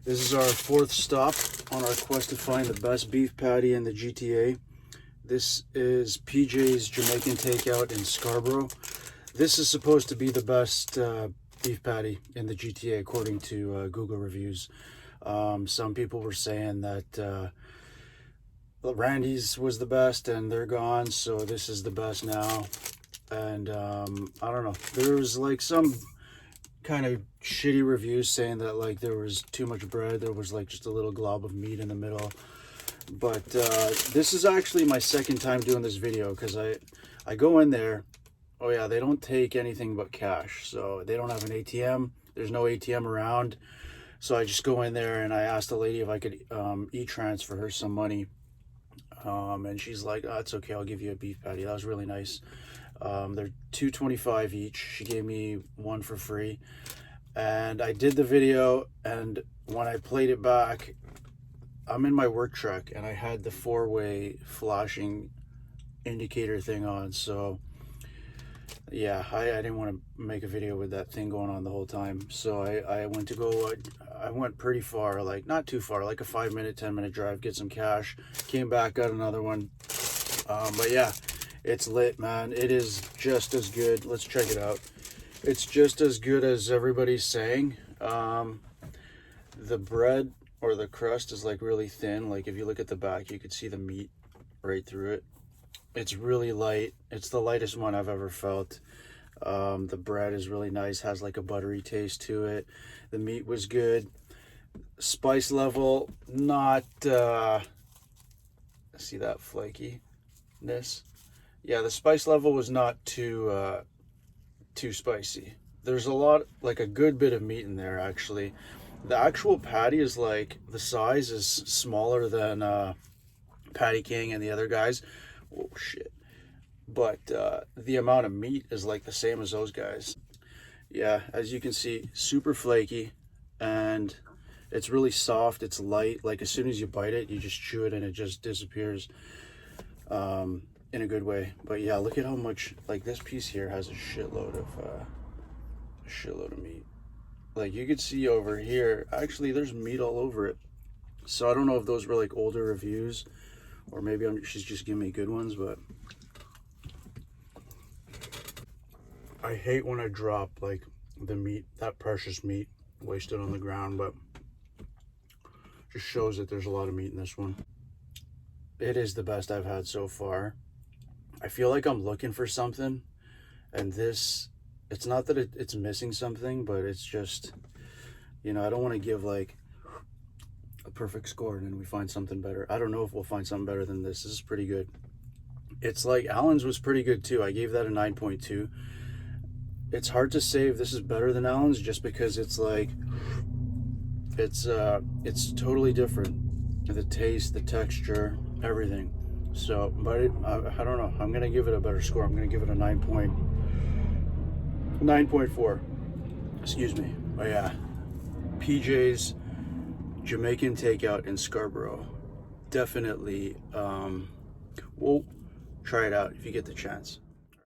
This is our fourth stop on our quest to find the best beef patty in the GTA. This is PJ's Jamaican Takeout in Scarborough. This is supposed to be the best beef patty in the GTA according to Google reviews. Some people were saying that Randy's was the best and they're gone, so this is the best now. And I don't know, there was like some kind of shitty reviews saying that like there was too much bread, there was like just a little glob of meat in the middle. But this is actually my second time doing this video, because I go in there. Oh yeah, they don't take anything but cash, so they don't have an ATM. There's no ATM around, so I just go in there and I asked the lady if I could e-transfer her some money, and she's like, oh, it's okay, I'll give you a beef patty. That was really nice. They're $2.25 each. She gave me one for free, and I did the video, and when I played it back, I'm in my work truck and I had the four-way flashing indicator thing on, so yeah, I didn't want to make a video with that thing going on the whole time. So I went pretty far, like not too far, like a 5-minute, 10-minute drive, get some cash, came back, got another one. But yeah, it's lit, man. It is just as good. Let's check it out. It's just as good as everybody's saying. The bread or the crust is like really thin. Like if you look at the back, you could see the meat right through it. It's really light. It's the lightest one I've ever felt. The bread is really nice, has like a buttery taste to it. The meat was good. Spice level, not see that flakiness? Yeah, the spice level was not too spicy. There's a lot, like a good bit of meat in there actually. The actual patty is like, the size is smaller than Patty King and the other guys. Oh shit. But the amount of meat is like the same as those guys. Yeah, as you can see, super flaky, and it's really soft. It's light. Like as soon as you bite it, you just chew it and it just disappears in a good way. But yeah, look at how much, like this piece here has a shitload of meat. Like you could see over here, actually there's meat all over it. So I don't know if those were like older reviews, or maybe she's just giving me good ones, but I hate when I drop like the meat, that precious meat wasted on the ground, but just shows that there's a lot of meat in this one. It is the best I've had so far. I feel like I'm looking for something, and this, it's not that it's missing something, but it's just, you know, I don't want to give like a perfect score and then we find something better. I don't know if we'll find something better than this. This is pretty good. It's like Allen's was pretty good too. I gave that a 9.2. It's hard to say if this is better than Allen's just because it's like it's totally different. The taste, the texture, everything. So, but I don't know. I'm gonna give it a better score. I'm gonna give it a 9.4. Excuse me. But yeah, PJ's Jamaican Takeout in Scarborough. Definitely, well, try it out if you get the chance.